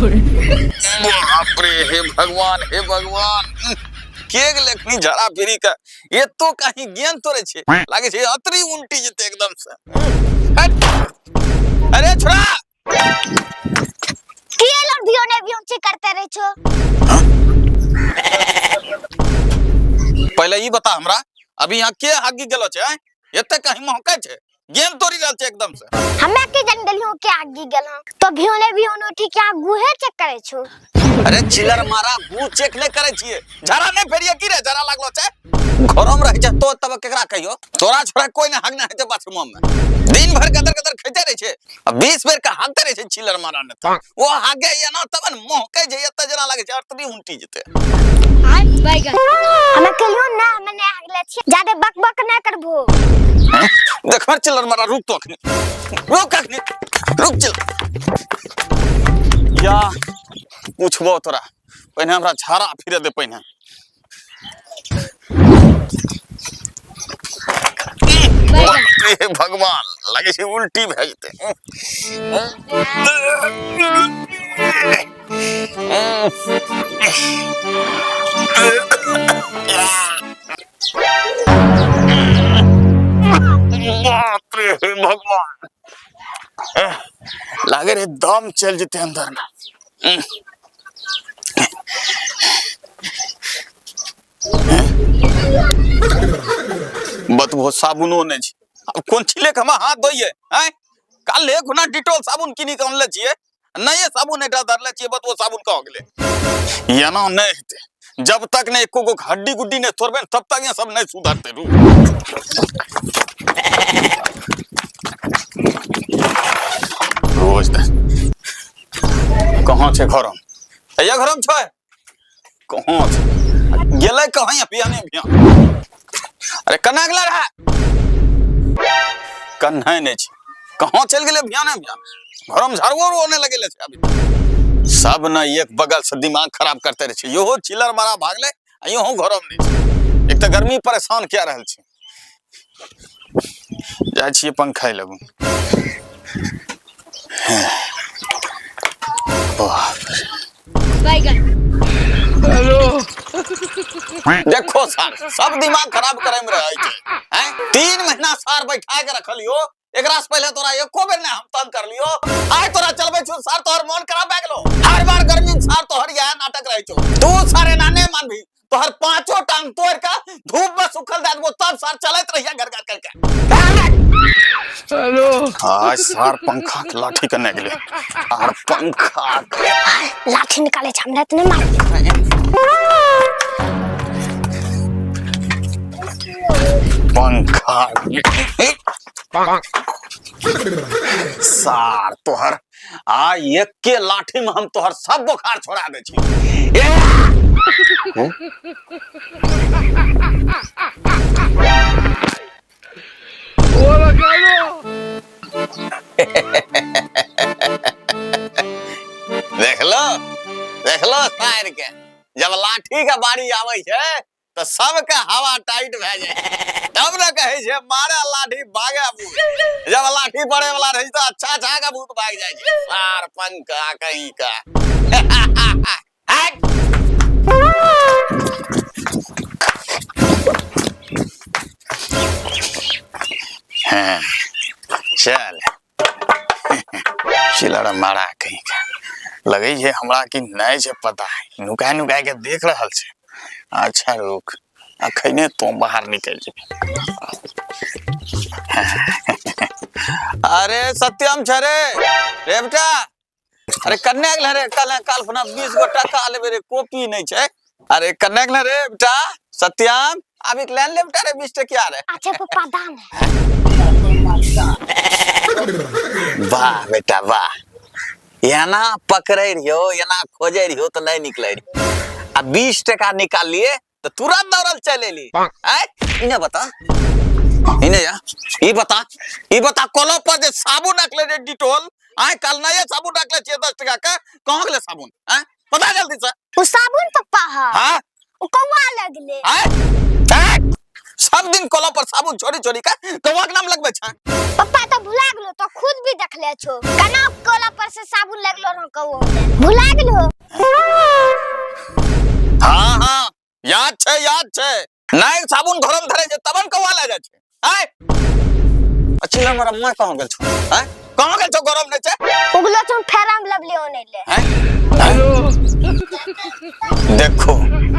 बाप रे, हे भगवान, हे भगवान। केक लेखनी झड़ा फिरी का ये तो कहीं ज्ञान तोरे छे लागे छे अतरी उल्टी जते एकदम से। अरे छोरा के लोग भियोने भियोंचे करते रहे छो। पहले ई बता हमरा अभी यहाँ के हागी गेलो छे एते कहीं महकै छे गेम तोड़ी रहल छे एकदम से। हमे के जंगल हो के आगी गेलो तो भियोने भियोनो ठीक है गुहे चेक करे छो। अरे चिलर मारा गु चेक नहीं करे छिए झरा नहीं फेरिए की रे झरा लागलो छे घरम रह जा तो तब केकरा कहियो तोरा छोरा कोई ना हगना हेते बाथरूम में दिन भर कदर कदर खइते रहे छे 20 बेर का हागते रहे छे चिलर मारा ने त वो हागे या ना तबन महकै जे एते जना लागे छे अतरी उंटी जते। हाय बैगन हमे कहियो ना मने आगले छे ज्यादा बकबक ना करबो। देख मर चिलर मारा रुक तो अखनी रुक चिल या पूछबो तोरा पहले हमरा झाड़ा फिरे दे पहले। हे भगवान लगे छे उल्टी भए जेते। बाप रे हे भगवान लागे रे दम चल जेते अंदर में। बतबो साबुनो नहीं छी अब कोन छिले के हम हाथ धोइए हैं काल ले गुना डिटॉल साबुन किनी के अनले छिए नहीं ये साबुन एटा धरले छिए बतबो साबुन का हो गेले या ना नहीं हेते जब तक ने एको गो हड्डी गुड्डी ने तोड़बे तब तक ये सब नहीं सुधरते रू। रोज दे कहां छे घरम या घरम छै कहां छे गेले कहां पियाने पिया अरे कना गेला रहा कन्हा नहीं छे कहां चल गेले बियाने बियान घरम झाड़ू होने लगेले छे अभी सब न एक बगल से दिमाग खराब करते रहे छे यो चिलर मारा भागले यो घरम नहीं छे एक तो गर्मी परेशान किया रहल छे जाय छिए पंखा लगू। हेलो देखो सर सब दिमाग खराब करे में रहे छे हैं 3 महीना सार बैठा के रखलियो एकरा से पहले तोरा एको बेर ने हम तंग कर लियो आय तोरा चलबे छु सर तोहर मन खराब भ गेलो हर बार गर्मी में सर तोहर यह नाटक रहे छो तू सारे नाने मानबी तोहर पांचों टांग तोड़ का धूप में सुखल दे देबो तब सर चलत रहिया घर घर करके। हेलो आज सर पंखा के लाठी करने गेले और पंखा लाठी निकाले हमरा तने मार पंखा सार तोहर आ एक के लाठी में हम तोहर सब बुखार छोड़ा दे छी। ओ लगालो देख लो सार के जब लाठी का बारी आवे छे तो सबके हवा टाइट भ जाए तब न कहे छे मारे लाठी भागे भूत जब लाठी पड़े वाला रही तो अच्छा का भूत भाग जाए छे सार पंखा कहीं का। चल चिलड़ मारा कहीं का लगे छे हमरा कि नहीं छे पता नुका नुका के देख रहल छे। अच्छा रुक अखने तो बाहर निकल जे। अरे सत्यम छरे रे बेटा अरे कन्या गेल रे काल फना 20 गो टका लेबे रे कॉपी नहीं छे अरे कन्या गेल रे बेटा सत्यम अभी लाइन ले बेटा रे 20 टकिया रे। अच्छा पापा दाम वाह बेटा वाह याना पकड़े रियो याना खोजे रियो तो नहीं निकले री आ 20 टका निकाल लिए तो तुरंत दौड़ल चले ली इन्हें बता इन्हें या ये बता कॉलो पर जे साबुन रखले रे डिटॉल आय कल नया साबुन रखले छे 10 टका का कहां गेले साबुन हैं पता जल्दी से वो साबुन पप्पा हां हां ओ कौवा लगले हैं सब दिन कॉलर पर साबुन छोड़ी छोड़ी का कौवा के नाम लगबे छ। पप्पा तो भुला गेलो तो खुद भी देख ले छो कना कोला पर से साबुन लगलो रहो कहो भुला गेलो। हाँ हाँ याद छे नहीं साबुन घरम धरे जे तबन कौवा ले जाय छे। आय अच्छी ना हमरा मैं कहां गेल छो। आय कहां गेल छो गरम नै छे उगलो तुम फेराम लवली होने ले। हेलो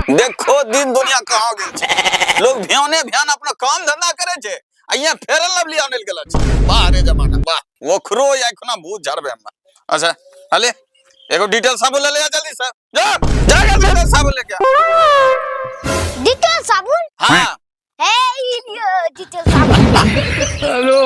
देखो दिन दुनिया कहां गेल छे। लोग भियान अपना काम धंधा करे छे आ यहाँ फेरन लवली आने गेल छे। वाह रे जमाना वाह ओखरो या खुना भूत झरबे हम। अच्छा हले एगो डिटेल साबुन ले आ जल्दी से जा जल्दी साबुन लेके आ। डिटेल साबुन हाँ हे डिटेल साबुन हेलो